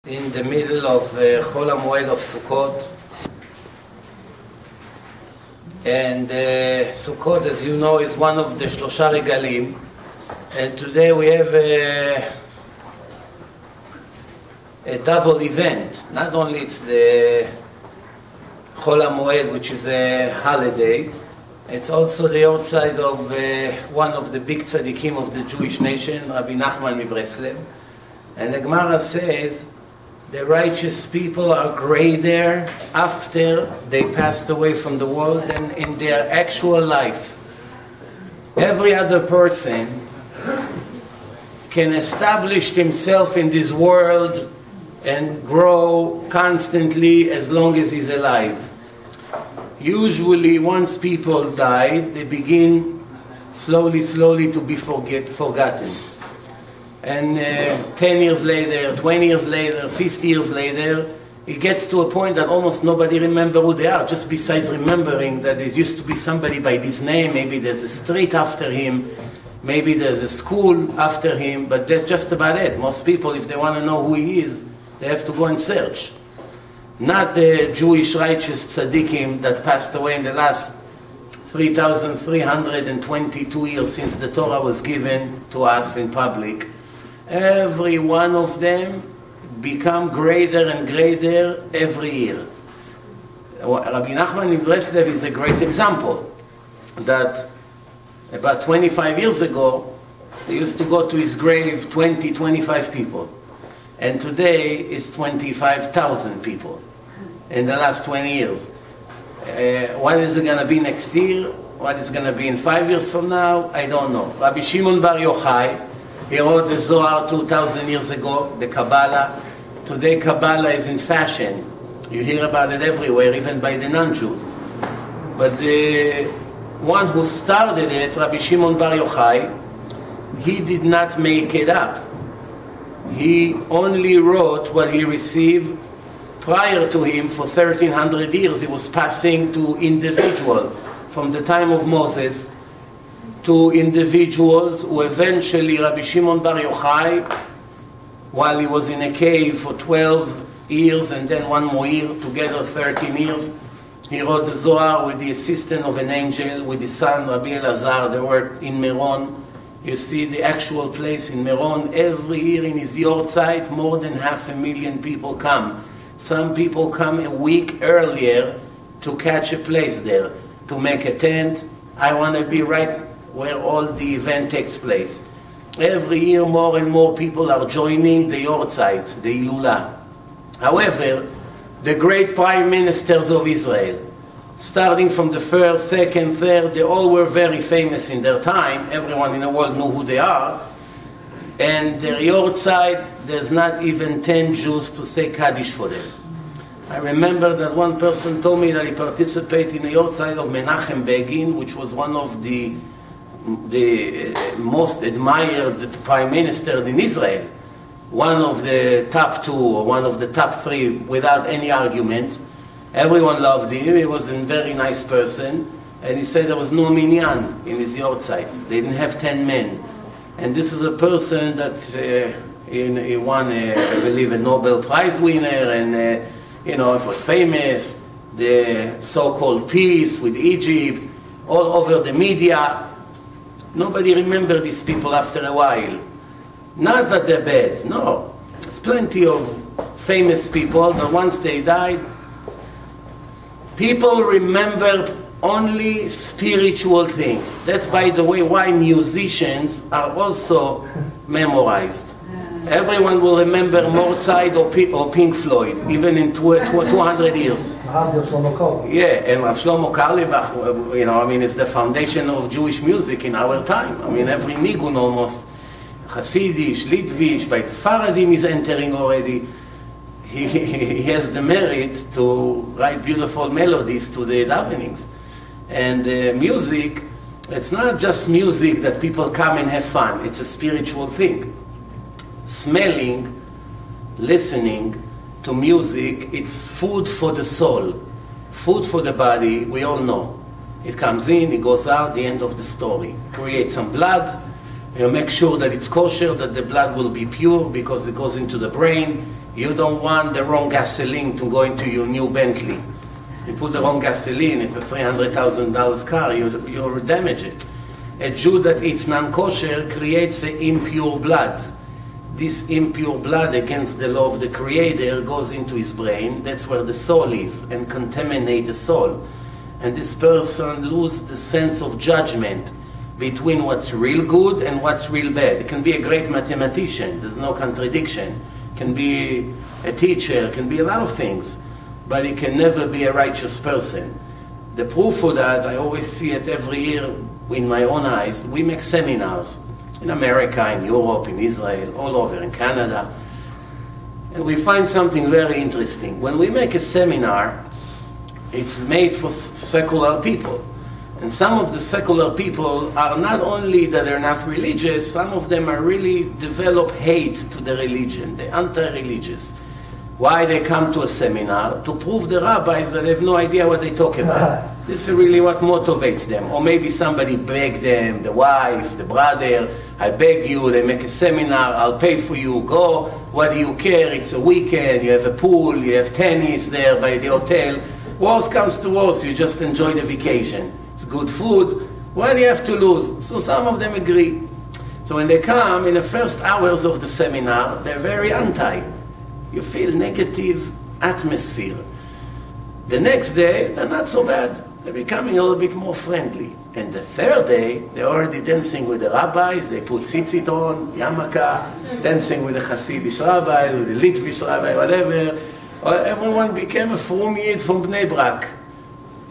in the middle of Chol HaMoed of Sukkot. And Sukkot, as you know, is one of the Shlosha Regalim. And today we have a double event. Not only it's the Chol HaMoed, which is a holiday, it's also the outside of one of the big tzaddikim of the Jewish nation, Rabbi Nachman Mibreslev. And the Gemara says the righteous people are greater after they passed away from the world than in their actual life. Every other person can establish himself in this world and grow constantly as long as he's alive. Usually, once people die, they begin slowly to be forgotten. And 10 years later, 20 years later, 50 years later, it gets to a point that almost nobody remembers who they are, just besides remembering that there used to be somebody by this name, maybe there's a street after him, maybe there's a school after him, but that's just about it. Most people, if they want to know who he is, they have to go and search. Not the Jewish righteous tzaddikim that passed away in the last 3,322 years since the Torah was given to us in public. Every one of them become greater and greater every year. Rabbi Nachman Mibreslev is a great example. That about 25 years ago, they used to go to his grave 20, 25 people. And today it's 25,000 people in the last 20 years. What is it going to be next year? What is going to be in 5 years from now? I don't know. Rabbi Shimon Bar Yochai, he wrote the Zohar 2,000 years ago, the Kabbalah. Today Kabbalah is in fashion. You hear about it everywhere, even by the non-Jews. But the one who started it, Rabbi Shimon Bar Yochai, he did not make it up. He only wrote what he received prior to him for 1,300 years. He was passing to individual from the time of Moses to individuals who eventually Rabbi Shimon Bar Yochai, while he was in a cave for 12 years and then one more year, together 13 years, he wrote the Zohar with the assistance of an angel, with his son Rabbi Elazar. They were in Meron. You see the actual place in Meron. Every year in his Yortzeit, more than 500,000 people come. Some people come a week earlier to catch a place there, to make a tent. I want to be right where all the event takes place. Every year more and more people are joining the Yortzeit, the Ilula. However, the great prime ministers of Israel, starting from the first, second, third, they all were very famous in their time. Everyone in the world knew who they are. And their Yortzeit, there's not even 10 Jews to say Kaddish for them. I remember that one person told me that he participated in the Yortzeit of Menachem Begin, which was one of the most admired prime ministers in Israel. One of the top two, or one of the top three, without any arguments. Everyone loved him. He was a very nice person. And he said there was no minyan in his Yortzeit. They didn't have 10 men. And this is a person that he won, I believe, a Nobel Prize winner, and it was famous. The so-called peace with Egypt, all over the media. Nobody remembered these people after a while. Not that they're bad, no. There's plenty of famous people that once they died, people remember only spiritual things. That's, by the way, why musicians are also memorized. Everyone will remember Mozart or Pink Floyd, even in 200 years. Yeah, and Rav Shlomo Carlebach, it's the foundation of Jewish music in our time. Every nigun almost, Hasidish, Litvish, by Sfaradim is entering already. He has the merit to write beautiful melodies to the davenings. And music, it's not just music that people come and have fun. It's a spiritual thing. Smelling, listening to music, it's food for the soul. Food for the body, we all know. It comes in, it goes out, the end of the story. Creates some blood, You make sure that it's kosher, that the blood will be pure because it goes into the brain. You don't want the wrong gasoline to go into your new Bentley. You put the wrong gasoline, if a $300,000 car, you damage it. A Jew that eats non-kosher creates an impure blood. This impure blood against the law of the Creator goes into his brain. That's where the soul is, and contaminate the soul. And this person loses the sense of judgment between what's real good and what's real bad. It can be a great mathematician, there's no contradiction. Can be a teacher, can be a lot of things, but he can never be a righteous person. The proof for that, I always see it every year in my own eyes. We make seminars in America, in Europe, in Israel, all over, in Canada. And we find something very interesting. When we make a seminar, it's made for secular people. And some of the secular people are not only that they're not religious, some of them are really develop hate to the religion. They're anti-religious. Why they come to a seminar? To prove the rabbis that they have no idea what they talk about. This is really what motivates them. Or maybe somebody begged them, the wife, the brother, I beg you, they make a seminar, I'll pay for you, go, what do you care, it's a weekend, you have a pool, you have tennis there by the hotel. Worst comes to worst, you just enjoy the vacation. It's good food, what do you have to lose? So some of them agree. So when they come, in the first hours of the seminar, they're very anti. You feel negative atmosphere. The next day, they're not so bad. They're becoming a little bit more friendly. And the third day, they're already dancing with the rabbis. They put tzitzit on, yarmulke, dancing with the Hasidic rabbi, with the Litvish rabbi, whatever. Everyone became a frum yid from Bnei Brak.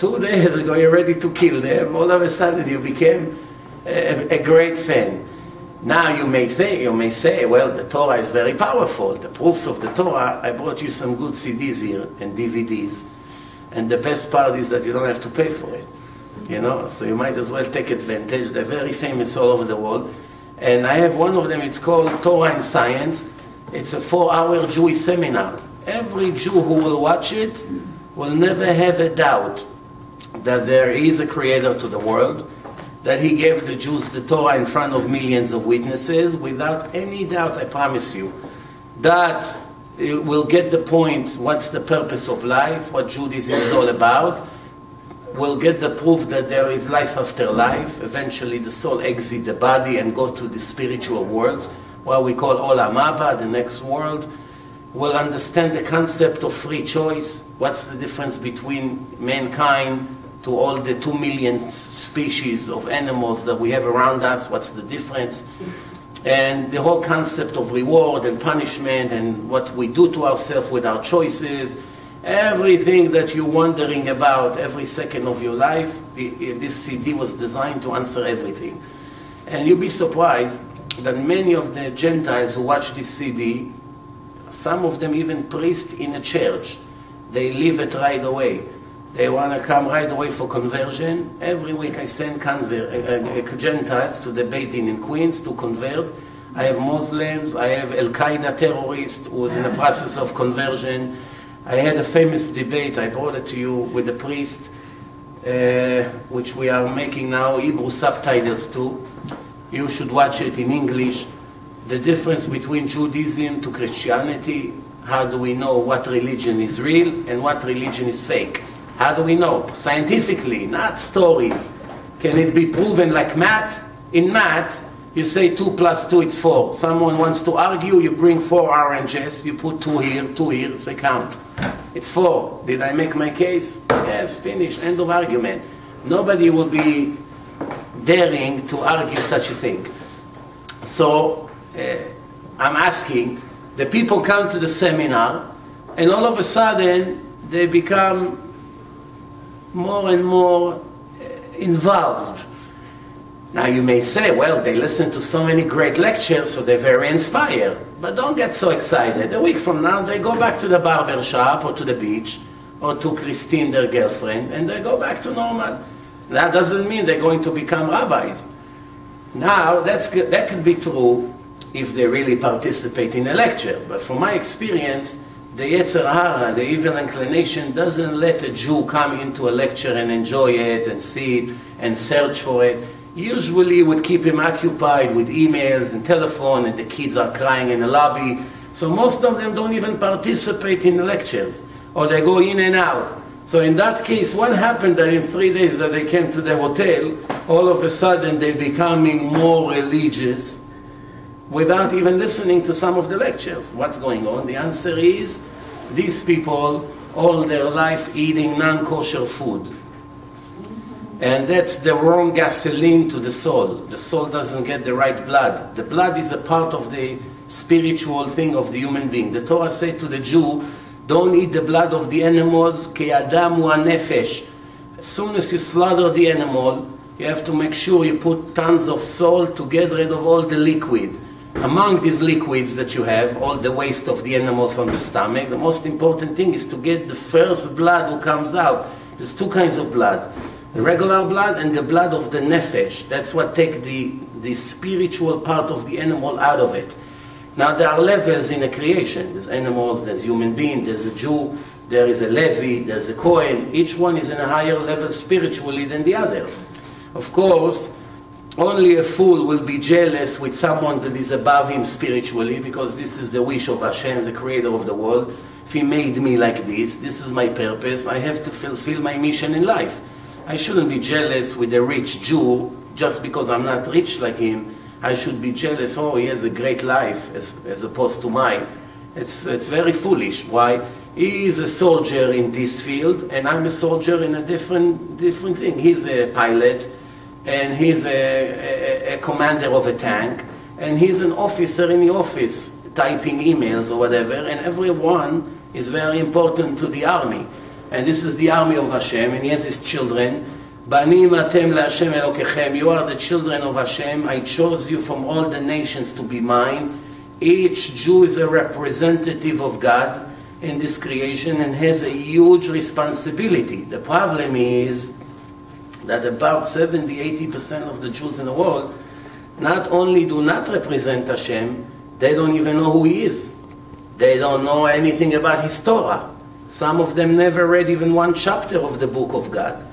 2 days ago, you're ready to kill them. All of a sudden, you became a great fan. Now you may say, well, the Torah is very powerful. The proofs of the Torah, I brought you some good CDs here and DVDs. And the best part is that you don't have to pay for it. You know, so you might as well take advantage. They're very famous all over the world. And I have one of them, it's called Torah and Science. It's a 4-hour Jewish seminar. Every Jew who will watch it will never have a doubt that there is a creator to the world, that he gave the Jews the Torah in front of millions of witnesses, without any doubt, I promise you, that we'll get the point, what's the purpose of life, what Judaism is all about. We'll get the proof that there is life after life. Eventually the soul exits the body and go to the spiritual worlds, what we call Olam Haba, the next world. We'll understand the concept of free choice. What's the difference between mankind to all the 2 million species of animals that we have around us? What's the difference? And the whole concept of reward and punishment and what we do to ourselves with our choices, everything that you're wondering about every second of your life, this CD was designed to answer everything. And you'll be surprised that many of the Gentiles who watch this CD, some of them even priests in a church, they leave it right away. They want to come right away for conversion. Every week I send Gentiles to the Beit Din in Queens to convert. I have Muslims, I have Al-Qaeda terrorist who was in the process of conversion. I had a famous debate, I brought it to you, with the priest, which we are making now Hebrew subtitles to. You should watch it in English. The difference between Judaism to Christianity. How do we know what religion is real and what religion is fake? How do we know? Scientifically, not stories. Can it be proven like math? In math, you say 2 + 2, it's 4. Someone wants to argue, you bring 4 oranges, you put 2 here, say count. It's 4. Did I make my case? Yes, finished, end of argument. Nobody will be daring to argue such a thing. So, I'm asking, the people come to the seminar, and all of a sudden, they become more and more involved. Now you may say, well, they listen to so many great lectures, so they're very inspired. But don't get so excited. A week from now, they go back to the barber shop, or to the beach, or to Christine, their girlfriend, and they go back to normal. That doesn't mean they're going to become rabbis. Now, that could be true if they really participate in a lecture. But from my experience, the Yetzer Hara, the evil inclination, doesn't let a Jew come into a lecture and enjoy it and see it and search for it. usually would keep him occupied with emails and telephone, and the kids are crying in the lobby. So most of them don't even participate in the lectures, or they go in and out. So in that case, what happened that in 3 days that they came to the hotel, all of a sudden they're becoming more religious without even listening to some of the lectures? What's going on? The answer is, these people all their life eating non-kosher food. And that's the wrong gasoline to the soul. The soul doesn't get the right blood. The blood is a part of the spiritual thing of the human being. The Torah said to the Jew, don't eat the blood of the animals, ki adam hu nefesh. As soon as you slaughter the animal, you have to make sure you put tons of salt to get rid of all the liquid. Among these liquids that you have, all the waste of the animal from the stomach, the most important thing is to get the first blood who comes out. There's two kinds of blood. The regular blood and the blood of the nefesh. That's what takes the spiritual part of the animal out of it. Now there are levels in the creation. There's animals, there's human being, there's a Jew, there is a Levi, there's a Kohen. Each one is in a higher level spiritually than the other. Of course, only a fool will be jealous with someone that is above him spiritually, because this is the wish of Hashem, the creator of the world. If he made me like this is my purpose, I have to fulfill my mission in life. I shouldn't be jealous with a rich Jew just because I'm not rich like him. I should be jealous, oh, he has a great life as opposed to mine. It's very foolish. Why? He is a soldier in this field, and I'm a soldier in a different thing. He's a pilot, and he's a commander of a tank, and he's an officer in the office typing emails or whatever, and everyone is very important to the army. And this is the army of Hashem, and he has his children. Banim atem laHashem Elokechem. You are the children of Hashem. I chose you from all the nations to be mine. Each Jew is a representative of God in this creation and has a huge responsibility. The problem is that about 70–80% of the Jews in the world not only do not represent Hashem, they don't even know who He is. They don't know anything about His Torah. Some of them never read even one chapter of the book of God.